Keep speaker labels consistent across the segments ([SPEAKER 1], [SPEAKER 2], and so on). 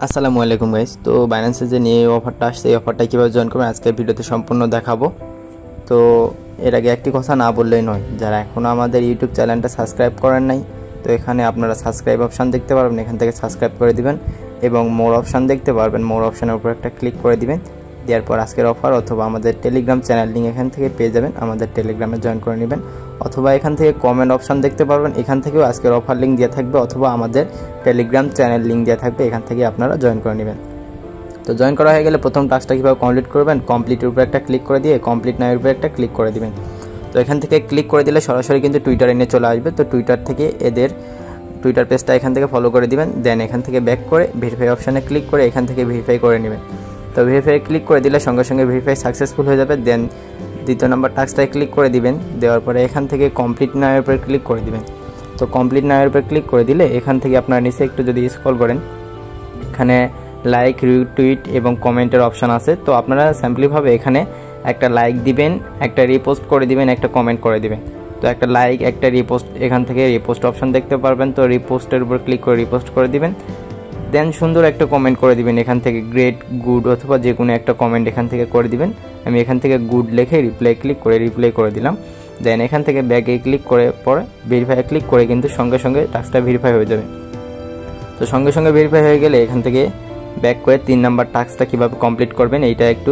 [SPEAKER 1] আসসালামু আলাইকুম গাইস। তো বাইন্যান্সে যে নিয়ে অফারটা আসছে এই অফারটা কীভাবে জয়েন করবেন আজকের ভিডিওতে সম্পূর্ণ দেখাবো। তো এর আগে একটি কথা না বললেই নয়, যারা এখনও আমাদের ইউটিউব চ্যানেলটা সাবস্ক্রাইব করেন নাই, তো এখানে আপনারা সাবস্ক্রাইব অপশান দেখতে পারবেন, এখান থেকে সাবস্ক্রাইব করে দিবেন এবং মোর অপশান দেখতে পারবেন, মোর অপশানের উপর একটা ক্লিক করে দিবেন। দেওয়ার পর আজকের অফার অথবা আমাদের টেলিগ্রাম চ্যানেল লিঙ্ক এখান থেকে পেয়ে যাবেন, আমাদের টেলিগ্রামে জয়েন করে নেবেন। অথবা এখান থেকে কমেন্ট অপশান দেখতে পারবেন, এখান থেকেও আজকের অফার লিঙ্ক দেওয়া থাকবে অথবা আমাদের টেলিগ্রাম চ্যানেল লিঙ্ক দেওয়া থাকবে, এখান থেকে আপনারা জয়েন করে নেবেন। তো জয়েন করা হয়ে গেলে প্রথম টাস্কটা কীভাবে কমপ্লিট করবেন, কমপ্লিটের উপরে একটা ক্লিক করে দিয়ে কমপ্লিট নাওয়ের উপরে একটা ক্লিক করে দিবেন। তো এখান থেকে ক্লিক করে দিলে সরাসরি কিন্তু টুইটারে নিয়ে চলে আসবে। তো টুইটার থেকে এদের টুইটার পেজটা এখান থেকে ফলো করে দিবেন। দেন এখান থেকে ব্যাক করে ভেরিফাই অপশানে ক্লিক করে এখান থেকে ভেরিফাই করে নেবেন। তো ভেরিফাই ক্লিক করে দিলে সঙ্গে সঙ্গে ভেরিফাই সাকসেসফুল হয়ে যাবে। দেন দ্বিতীয় নম্বর টাস্কটায় ক্লিক করে দিবেন। দেওয়ার পরে এখান থেকে কমপ্লিট নাওয়ের উপরে ক্লিক করে দিবেন। তো কমপ্লিট নাওয়ের উপরে ক্লিক করে দিলে এখান থেকে আপনার নিচে একটু যদি স্ক্রল করেন, এখানে লাইক, রিটুইট এবং কমেন্টের অপশান আছে। তো আপনারা সিম্পলিভাবে এখানে একটা লাইক দিবেন, একটা রিপোস্ট করে দিবেন, একটা কমেন্ট করে দিবেন। তো একটা লাইক, একটা রিপোস্ট, এখান থেকে রিপোস্ট অপশান দেখতে পারবেন। তো রিপোস্টের উপর ক্লিক করে রিপোস্ট করে দিবেন। দেন সুন্দর একটা কমেন্ট করে দিবেন, এখান থেকে গ্রেট, গুড অথবা যে কোনো একটা কমেন্ট এখান থেকে করে দিবেন। আমি এখান থেকে গুড লিখে রিপ্লাই ক্লিক করে রিপ্লাই করে দিলাম। দেন এখান থেকে ব্যাকে ক্লিক করে পরে ভেরিফাই ক্লিক করে কিন্তু সঙ্গে সঙ্গে টাস্কটা ভেরিফাই হয়ে যাবে। তো সঙ্গে সঙ্গে ভেরিফাই হয়ে গেলে এখান থেকে ব্যাক করে 3 নাম্বার টাস্কটা কীভাবে কমপ্লিট করবেন, এইটা একটু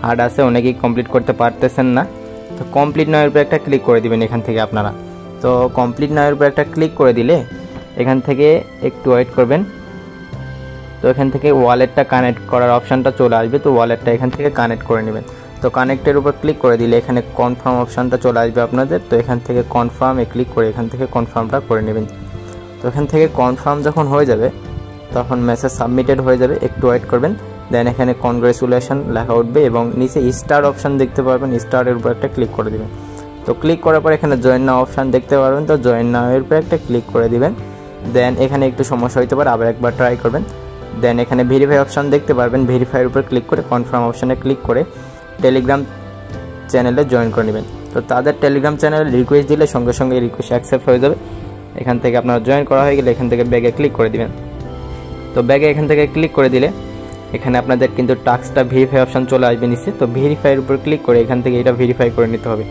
[SPEAKER 1] হার্ড আছে, অনেকেই কমপ্লিট করতে পারতেছেন না। তো কমপ্লিট নাওয়ের উপরে একটা ক্লিক করে দিবেন এখান থেকে আপনারা। তো কমপ্লিট নাওয়ের উপরে একটা ক্লিক করে দিলে এখান থেকে একটু ওয়েট করবেন। তো এখান থেকে ওয়ালেটটা কানেক্ট করার অপশানটা চলে আসবে। তো ওয়ালেটটা এখান থেকে কানেক্ট করে নেবেন। তো কানেক্টের উপর ক্লিক করে দিলে এখানে কনফার্ম অপশানটা চলে আসবে আপনাদের। তো এখান থেকে কনফার্মে ক্লিক করে এখান থেকে কনফার্মটা করে নেবেন। তো এখান থেকে কনফার্ম যখন হয়ে যাবে তখন মেসেজ সাবমিটেড হয়ে যাবে, একটু ওয়েট করবেন। দেন এখানে কনগ্রেচুলেশন লেখা উঠবে এবং নিচে স্টার অপশান দেখতে পারবেন, স্টারের উপর একটা ক্লিক করে দেবেন। তো ক্লিক করার পর এখানে জয়েন নাও অপশান দেখতে পারবেন। তো জয়েন নাওয়ের উপর একটা ক্লিক করে দিবেন। দেন এখানে একটু সমস্যা হতে পারে, আবার একবার ট্রাই করবেন। দেন এখানে ভেরিফাই অপশান দেখতে পারবেন, ভেরিফাইয়ের উপর ক্লিক করে কনফার্ম অপশানে ক্লিক করে টেলিগ্রাম চ্যানেলে জয়েন করে নেবেন। তো তাদের টেলিগ্রাম চ্যানেলে রিকোয়েস্ট দিলে সঙ্গে সঙ্গে রিকোয়েস্ট অ্যাকসেপ্ট হয়ে যাবে। এখান থেকে আপনারা জয়েন করা হয়ে গেলে এখান থেকে ব্যাগে ক্লিক করে দিবেন। তো ব্যাগে এখান থেকে ক্লিক করে দিলে এখানে আপনাদের কিন্তু টাস্কটা ভেরিফাই অপশান চলে আসবে নিচে। তো ভেরিফাইয়ের উপর ক্লিক করে এখান থেকে এটা ভেরিফাই করে নিতে হবে।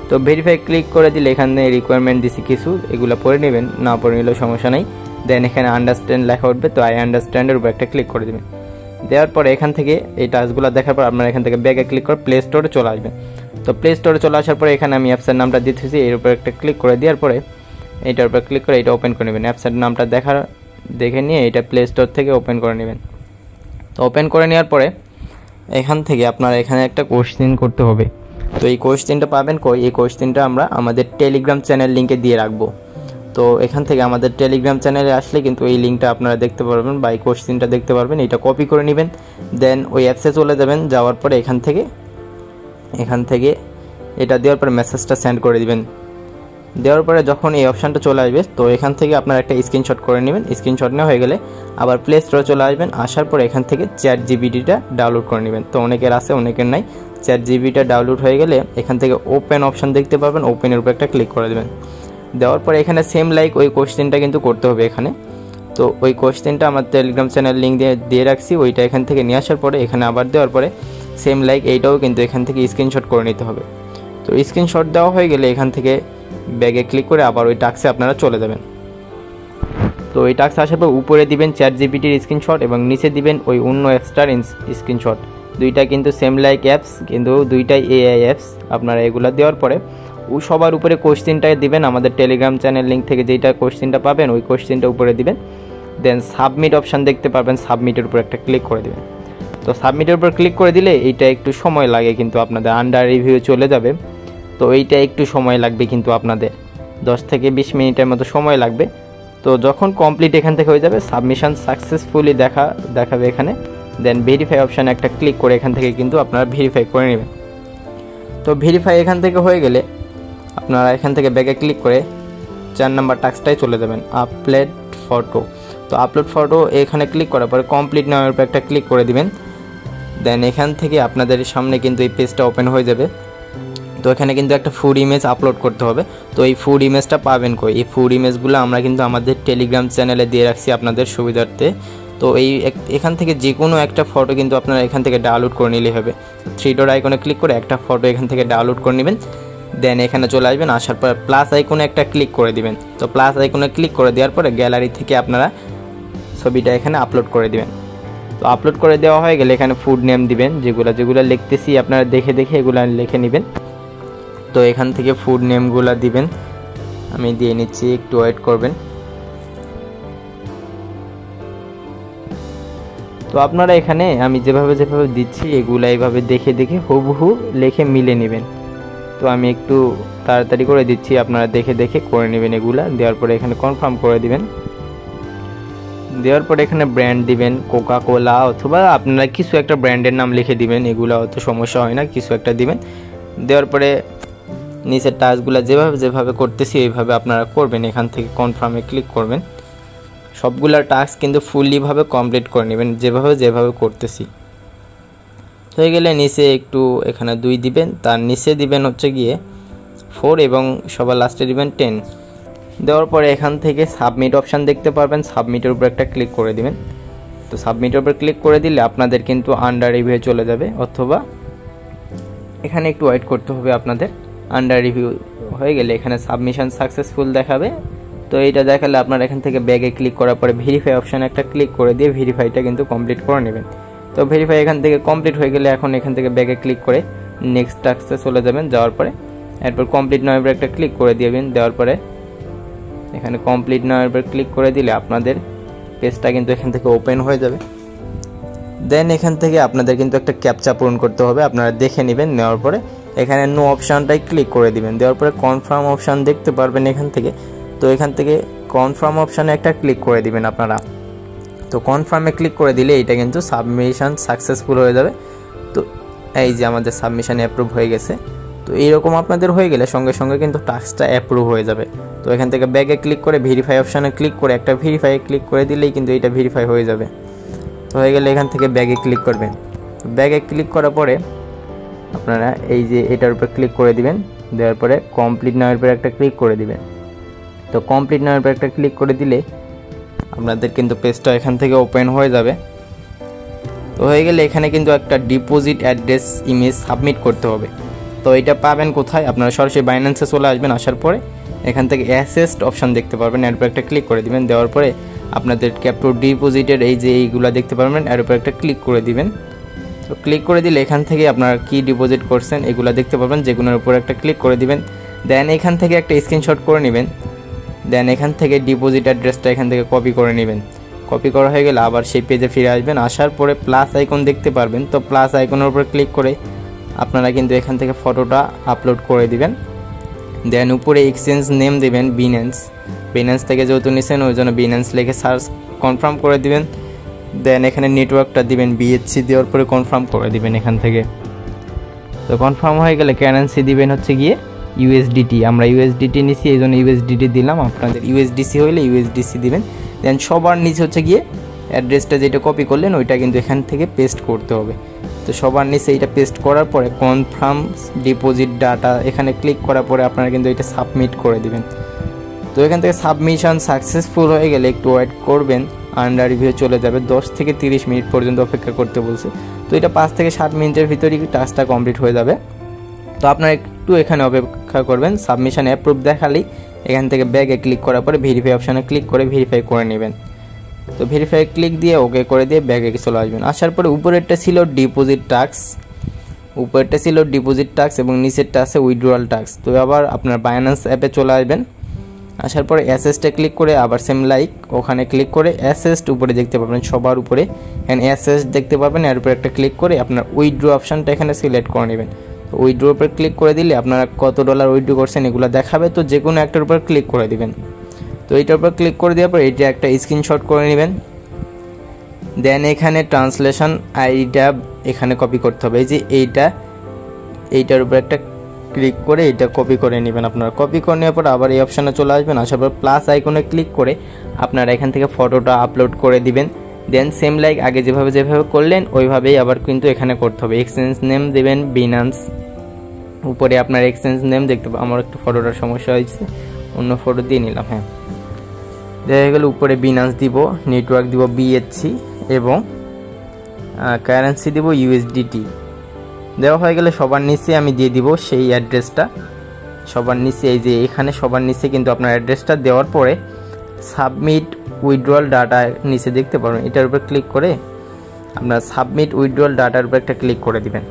[SPEAKER 1] তো ভেরিফাই ক্লিক করে দিলে এখানে রিকোয়ারমেন্ট দিছি কিছু, এগুলো পড়ে নেবেন, না পড়ে নিলেও সমস্যা নেই। দেন এখানে আন্ডারস্ট্যান্ড লেখা উঠবে। তো আই আন্ডারস্ট্যান্ডের উপর একটা ক্লিক করে দেবেন। দেওয়ার পরে এখান থেকে এই টাস্কগুলো দেখার পর আপনারা এখান থেকে ব্যাগে ক্লিক করে প্লে স্টোরে চলে আসবেন। তো প্লে স্টোরে চলে আসার পরে এখানে আমি অ্যাপসের নামটা দিতেছি, এর উপর একটা ক্লিক করে দেওয়ার পরে এইটার উপর ক্লিক করে এটা ওপেন করে নেবেন। অ্যাপসের নামটা দেখে নিয়ে এটা প্লে স্টোর থেকে ওপেন করে নেবেন। তো ওপেন করে নেওয়ার পরে এখান থেকে আপনারা এখানে একটা কোশ্চেন করতে হবে। তো এই কোশ্চেনটা পাবেন কই, এই কোশ্চেনটা আমরা আমাদের টেলিগ্রাম চ্যানেল লিঙ্কে দিয়ে রাখবো। তো এখান থেকে আমাদের টেলিগ্রাম চ্যানেলে আসলে কিন্তু এই লিঙ্কটা আপনারা দেখতে পারবেন বা এই কোশ্চেনটা দেখতে পারবেন। এটা কপি করে নেবেন। দেন ওই অ্যাপসে চলে যাবেন, যাওয়ার পরে এখান থেকে এটা দেওয়ার পরে মেসেজটা সেন্ড করে দিবেন। দেওয়ার পরে যখন এই অপশানটা চলে আসবে তো এখান থেকে আপনারা একটা স্ক্রিনশট করে নেবেন। স্ক্রিনশট নেওয়া হয়ে গেলে আবার প্লে স্টোরে চলে আসবেন। আসার পরে এখান থেকে চ্যাট জিপিটিটা ডাউনলোড করে নেবেন। তো অনেকের আছে, অনেকের নাই। চ্যাট জিপিটিটা ডাউনলোড হয়ে গেলে এখান থেকে ওপেন অপশান দেখতে পাবেন, ওপেনের উপর একটা ক্লিক করে দেবেন। দেওয়ার পরে এখানে সেম লাইক ওই কোশ্চেনটা কিন্তু করতে হবে এখানে। তো ওই কোশ্চেনটা আমার টেলিগ্রাম চ্যানেল লিঙ্ক দিয়ে রাখছি, ওইটা এখান থেকে নিয়ে আসার পরে এখানে আবার দেওয়ার পরে সেম লাইক এইটাও কিন্তু এখান থেকে স্ক্রিনশট করে নিতে হবে। তো স্ক্রিনশট দেওয়া হয়ে গেলে এখান থেকে ব্যাগে ক্লিক করে আবার ওই টাস্কে আপনারা চলে যাবেন। তো ওই টাস্ক আসার পর উপরে দিবেন চ্যাট জিপিটির স্ক্রিনশট এবং নিচে দিবেন ওই অন্য অ্যাপসটার স্ক্রিনশট। দুইটা কিন্তু সেম লাইক অ্যাপস, কিন্তু দুইটাই এআই অ্যাপস। আপনারা এগুলো দেওয়ার পরে সবার উপরে কোশ্চেনটা দিবেন, আমাদের টেলিগ্রাম চ্যানেল লিঙ্ক থেকে যেইটা কোশ্চেনটা পাবেন ওই কোশ্চেনটা উপরে দিবেন। দেন সাবমিট অপশান দেখতে পাবেন, সাবমিটের উপর একটা ক্লিক করে দিবেন। তো সাবমিটের উপর ক্লিক করে দিলে এইটা একটু সময় লাগে, কিন্তু আপনাদের আন্ডার রিভিউ চলে যাবে। তো এইটা একটু সময় লাগবে, কিন্তু আপনাদের 10 থেকে 20 মিনিটের মতো সময় লাগবে। তো যখন কমপ্লিট এখান থেকে হয়ে যাবে, সাবমিশন সাকসেসফুলি দেখাবে এখানে। দেন ভেরিফাই অপশানে একটা ক্লিক করে এখান থেকে কিন্তু আপনারা ভেরিফাই করে নেবেন। তো ভেরিফাই এখান থেকে হয়ে গেলে আপনারা এখান থেকে ব্যাগে ক্লিক করে 4 নাম্বার টাস্কটাই চলে যাবেন, আপলোড ফটো। তো আপলোড ফটো এখানে ক্লিক করার পরে কমপ্লিট নামের উপর একটা ক্লিক করে দিবেন। দেন এখান থেকে আপনাদের সামনে কিন্তু এই পেজটা ওপেন হয়ে যাবে। তো এখানে কিন্তু একটা ফুড ইমেজ আপলোড করতে হবে। তো এই ফুড ইমেজটা পাবেন কই, এই ফুড ইমেজগুলো আমরা কিন্তু আমাদের টেলিগ্রাম চ্যানেলে দিয়ে রাখছি আপনাদের সুবিধার্থে। তো এখান থেকে যে কোনো একটা ফটো কিন্তু আপনারা এখান থেকে ডাউনলোড করে নিলেই হবে। 3 ডট আইকনে ক্লিক করে একটা ফটো এখান থেকে ডাউনলোড করে নেবেন। দেন এখানে চলে আসবেন, আসার পর প্লাস আইকনে একটা ক্লিক করে দিবেন। তো প্লাস আইকনে ক্লিক করে দেওয়ার পরে গ্যালারি থেকে আপনারা ছবিটা এখানে আপলোড করে দিবেন। তো আপলোড করে দেওয়া হয়ে গেলে এখানে ফুড নেম দিবেন, যেগুলো লিখতেছি আপনারা দেখে এগুলো লিখে নেবেন। তো এখান থেকে ফুড নেমগুলো দিবেন, আমি দিয়ে নিচ্ছি, একটু ওয়েট করবেন। তো আপনারা এখানে আমি যেভাবে দিচ্ছি এগুলো এইভাবে দেখে হুবহু লিখে মিলে নেবেন। তো আমি একটু তাড়াতাড়ি করে দিচ্ছি, আপনারা দেখে করে নেবেন। এগুলা দেওয়ার পরে এখানে কনফার্ম করে দিবেন। দেওয়ার পরে এখানে ব্র্যান্ড দিবেন, কোকা কোলা অথবা আপনারা কিছু একটা ব্র্যান্ডের নাম লিখে দিবেন, এগুলো অত সমস্যা হয় না, কিছু একটা দিবেন। দেওয়ার পরে নিচের টাস্কগুলো যেভাবে করতেছি এইভাবে আপনারা করবেন। এখান থেকে কনফার্মে ক্লিক করবেন। সবগুলা টাস্ক কিন্তু ফুললিভাবে কমপ্লিট করে নেবেন, যেভাবে করতেছি। হয়ে গেলে নিচে একটু এখানে 2 দিবেন, তার নিচে দিবেন হচ্ছে গিয়ে 4 এবং সবার লাস্টে দিবেন 10। দেওয়ার পরে এখান থেকে সাবমিট অপশান দেখতে পারবেন, সাবমিটের উপর একটা ক্লিক করে দিবেন। তো সাবমিটের উপর ক্লিক করে দিলে আপনাদের কিন্তু আন্ডার রিভিউ চলে যাবে, অথবা এখানে একটু ওয়েট করতে হবে আপনাদের। আন্ডার রিভিউ হয়ে গেলে এখানে সাবমিশন সাকসেসফুল দেখাবে। তো এইটা দেখালে আপনারা এখান থেকে ব্যাগে ক্লিক করার পরে ভেরিফাই অপশানে একটা ক্লিক করে দিয়ে ভেরিফাইটা কিন্তু কমপ্লিট করে নেবেন। তো ভেরিফাই এখান থেকে কমপ্লিট হয়ে গেলে এখন এখান থেকে ব্যাগে ক্লিক করে নেক্সট টাস্কে চলে যাবেন। যাওয়ার পরে এরপর কমপ্লিট নাও এর একটা ক্লিক করে দিবেন। দেওয়ার পরে এখানে কমপ্লিট নাও এর ক্লিক করে দিলে আপনাদের পেজটা কিন্তু এখান থেকে ওপেন হয়ে যাবে। দেন এখান থেকে আপনাদের কিন্তু একটা ক্যাপচা পূরণ করতে হবে, আপনারা দেখে নেবেন। নেওয়ার পরে এখানে নো অপশানটাই ক্লিক করে দিবেন। দেওয়ার পরে কনফার্ম অপশান দেখতে পারবেন এখান থেকে। তো এখান থেকে কনফার্ম অপশানে একটা ক্লিক করে দিবেন আপনারা। তো কনফার্মে ক্লিক করে দিলে এটা কিন্তু সাবমিশন সাকসেসফুল হয়ে যাবে। তো এই যে আমাদের সাবমিশন অ্যাপ্রুভ হয়ে গেছে। তো এইরকম আপনাদের হয়ে গেলে সঙ্গে কিন্তু টাস্কটা অ্যাপ্রুভ হয়ে যাবে। তো এখান থেকে ব্যাগে ক্লিক করে ভেরিফাই অপশানে ক্লিক করে একটা ভেরিফাই ক্লিক করে দিলেই কিন্তু এটা ভেরিফাই হয়ে যাবে। তো হয়ে গেলে এখান থেকে ব্যাগে ক্লিক করবেন। ব্যাগে ক্লিক করার পরে আপনারা এই যে এটার উপর ক্লিক করে দিবেন। দেওয়ার পরে কমপ্লিট নাওয়ের উপর একটা ক্লিক করে দিবেন। তো কমপ্লিট নাওয়ের উপর একটা ক্লিক করে দিলে আপনাদের কিন্তু পেজটা এখান থেকে ওপেন হয়ে যাবে। তো হয়ে গেলে এখানে কিন্তু একটা ডিপোজিট অ্যাড্রেস ইমেজ সাবমিট করতে হবে। তো এটা পাবেন কোথায়? আপনারা সরাসরি বাইন্যান্সে চলে আসবেন। আসার পরে এখান থেকে অ্যাসেস্ট অপশান দেখতে পারবেন, এর উপর একটা ক্লিক করে দিবেন। দেওয়ার পরে আপনাদের ক্যাপ্টো ডিপোজিটের এই যে এইগুলো দেখতে পারবেন, এর উপর একটা ক্লিক করে দিবেন। তো ক্লিক করে দিলে এখান থেকে আপনারা কি ডিপোজিট করছেন এগুলো দেখতে পাবেন, যেগুলোর উপর একটা ক্লিক করে দিবেন। দেন এখান থেকে একটা স্ক্রিনশট করে নেবেন। দেন এখান থেকে ডিপোজিট অ্যাড্রেসটা এখান থেকে কপি করে নেবেন। কপি করা হয়ে গেলে আবার সেই পেজে ফিরে আসবেন। আসার পরে প্লাস আইকন দেখতে পারবেন। তো প্লাস আইকনের উপর ক্লিক করে আপনারা কিন্তু এখান থেকে ফটোটা আপলোড করে দিবেন। দেন উপরে এক্সচেঞ্জ নেম দেবেন বিন্যান্স থেকে যেহেতু নিছেন ওই জন্য বিন্যান্স লিখে সার্চ কনফার্ম করে দিবেন। দেন এখানে নেটওয়ার্কটা দিবেন BHC, দেওয়ার পরে কনফার্ম করে দিবেন এখান থেকে। তো কনফার্ম হয়ে গেলে কারেন্সি দিবেন হচ্ছে গিয়ে USDT। আমরা USDT নিছি এই জন্য USDT দিলাম, আপনাদের USDC হইলে USDC দিবেন। দেন সবার নিচে হচ্ছে গিয়ে অ্যাড্রেসটা যেটা কপি করলেন ওইটা কিন্তু এখান থেকে পেস্ট করতে হবে। তো সবার নিচে এটা পেস্ট করার পরে কনফার্ম ডিপোজিট ডাটা এখানে ক্লিক করার পরে আপনারা কিন্তু এটা সাবমিট করে দিবেন। তো এখান থেকে সাবমিশন সাকসেসফুল হয়ে গেলে একটু ওয়েট করবেন, আন্ডার রিভিউ চলে যাবে। 10 থেকে 30 মিনিট পর্যন্ত অপেক্ষা করতে বলছে। তো এটা 5 থেকে 7 মিনিটের ভিতরেই টাস্কটা কমপ্লিট হয়ে যাবে। তো আপনারা একটু এখানে অপেক্ষা করবেন। সাবমিশন অ্যাপ্রুভ দেখালেই এখান থেকে ব্যাগে ক্লিক করার পরে ভেরিফাই অপশানে ক্লিক করে ভেরিফাই করে নেবেন। তো ভেরিফাই ক্লিক দিয়ে ওকে করে দিয়ে ব্যাগে চলে আসবেন। আসার পরে উপরেরটা ছিল ডিপোজিট টাস্ক, এবং নিচেরটা আছে উইথড্রয়াল টাস্ক। তো আবার আপনার বাইন্যান্স অ্যাপে চলে আসবেন। আসার পরে অ্যাসেস্টে ক্লিক করে আবার সেম লাইক ওখানে ক্লিক করে অ্যাসেস্ট উপরে দেখতে পাবেন, সবার উপরে এখানে অ্যাসেস্ট দেখতে পাবেন। এর উপরে একটা ক্লিক করে আপনার উইথড্র অপশানটা এখানে সিলেক্ট করে নেবেন। তো উইথড্র উপর ক্লিক করে দিলে আপনারা কত ডলার উইথড্র করছেন এগুলো দেখাবে। তো যে কোনো একটার উপর ক্লিক করে দিবেন। তো এইটার উপর ক্লিক করে দেওয়ার পর এটা একটা স্ক্রিনশট করে নেবেন। দেন এখানে ট্রান্সলেশন আইডিটা এখানে কপি করতে হবে। এই যে এইটার উপর একটা ক্লিক করে এটা কপি করে নেবেন। আপনারা কপি করে নেওয়ার পর আবার এই অপশানে চলে আসবেন। আসার পর প্লাস আইকনে ক্লিক করে আপনারা এখান থেকে ফটোটা আপলোড করে দিবেন। দেন সেম লাইক আগে যেভাবে করলেন ওইভাবেই আবার কিন্তু এখানে করতে হবে। এক্সচেঞ্জ নেম দেবেন বিন্যান্স, উপরে আপনার এক্সচেঞ্জ নেম দেখতে পাবেন। আমার একটু ফটোটার সমস্যা হয়েছে, অন্য ফটো দিয়ে নিলাম। হ্যাঁ, দেখা গেলে উপরে বিনান্স দিব, নেটওয়ার্ক দিব BHC এবং কারেন্সি দিব USDT। দেওয়া হয়ে গেলে সবার নিচে আমি দিয়ে দিব সেই অ্যাড্রেসটা। সবার নিচে এই যে এখানে সবার নিচে কিন্তু আপনার অ্যাড্রেসটা দেওয়ার পরে সাবমিট উইথড্রয়াল ডাটা নিচে দেখতে পাবেন, এটার উপর ক্লিক করে আপনার সাবমিট উইথড্রয়াল ডাটার উপর একটা ক্লিক করে দিবেন।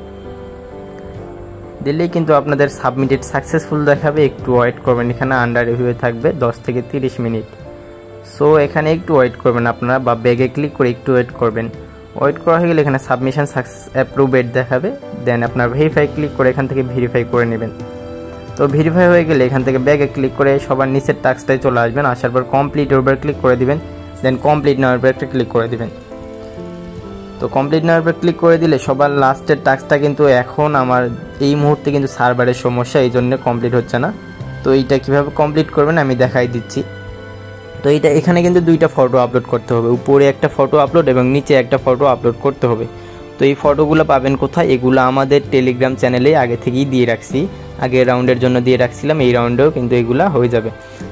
[SPEAKER 1] দিলেই কিন্তু আপনাদের সাবমিটেড সাকসেসফুল দেখাবে। একটু ওয়েট করবেন, এখানে আন্ডার রিভিউ থাকবে 10 থেকে 30 মিনিট। সো এখানে একটু ওয়েট করবেন আপনারা, বা ব্যাগে ক্লিক করে একটু ওয়েট করবেন। ওয়েট করা হয়ে গেলে এখানে সাবমিশন অ্যাপ্রুভেড দেখাবে। দেন আপনার ভেরিফাই ক্লিক করে এখান থেকে ভেরিফাই করে নেবেন। তো ভেরিফাই হয়ে গেলে এখান থেকে ব্যাগে ক্লিক করে সবার নিচের টাস্কটাই চলে আসবেন। আসার পর কমপ্লিটের উপর ক্লিক করে দিবেন। দেন কমপ্লিট নেওয়ার উপর একটা ক্লিক করে দিবেন। তো কমপ্লিট নেওয়ার উপর ক্লিক করে দিলে সবার লাস্টের টাস্কটা কিন্তু এখন আমার এই মুহূর্তে কিন্তু সার্ভারের সমস্যা, এই জন্য কমপ্লিট হচ্ছে না। তো এইটা কীভাবে কমপ্লিট করবেন আমি দেখাই দিচ্ছি। তো এইটা এখানে কিন্তু দুইটা ফটো আপলোড করতে হবে, উপরে একটা ফটো আপলোড এবং নিচে একটা ফটো আপলোড করতে হবে। তো এই ফটোগুলো পাবেন কোথায়? এগুলো আমাদের টেলিগ্রাম চ্যানেলে আগে থেকেই দিয়ে রাখছি, আগের রাউন্ডের জন্য দিয়ে রাখছিলাম, এই রাউন্ডেও কিন্তু এগুলা হয়ে যাবে।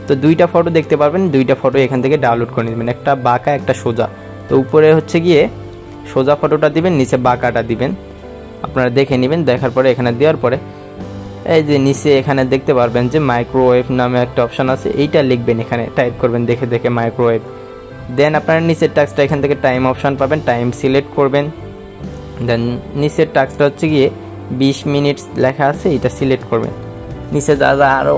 [SPEAKER 1] তো দুইটা ফটো দেখতে পারবেন, দুইটা ফটো এখান থেকে ডাউনলোড করে নেবেন, একটা বাঁকা একটা সোজা। তো উপরে হচ্ছে গিয়ে সোজা ফটোটা দিবেন, নিচে বাঁকাটা দিবেন, আপনারা দেখে নেবেন। দেখার পরে এখানে দেওয়ার পরে এই যে নিচে এখানে দেখতে পারবেন যে মাইক্রোওয়েভ নামে একটা অপশান আছে, এইটা লিখবেন, এখানে টাইপ করবেন দেখে দেখে মাইক্রোওয়েভ। দেন আপনারা নিচের টাস্কটা এখান থেকে টাইম অপশান পাবেন, টাইম সিলেক্ট করবেন। দেন নিচের টাস্কটা হচ্ছে গিয়ে 20 মিনিট লেখা আছে, এটা সিলেক্ট করবেন। নিচে যা যা আরও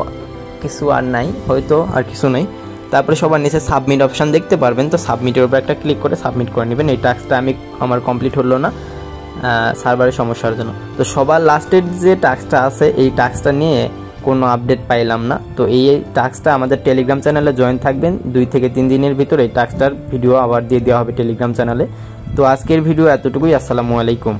[SPEAKER 1] কিছু আর নাই, হয়তো আর কিছু নেই। তারপরে সবার নিচে সাবমিট অপশান দেখতে পারবেন, তো সাবমিটের উপর একটা ক্লিক করে সাবমিট করে নেবেন। এই টাস্কটা আমার কমপ্লিট হলো না সার্ভারের সমস্যার জন্য। তো সবার লাস্টের যে টাস্কটা আছে এই টাস্কটা নিয়ে কোনো আপডেট পাইলাম না। তো এই টাস্কটা আমাদের টেলিগ্রাম চ্যানেলে জয়েন থাকবেন, 2 থেকে 3 দিনের ভিতরে এই টাস্কটার ভিডিও আবার দিয়ে দেওয়া হবে টেলিগ্রাম চ্যানেলে। তো আজকের ভিডিও এতটুকুই। আসসালামু আলাইকুম।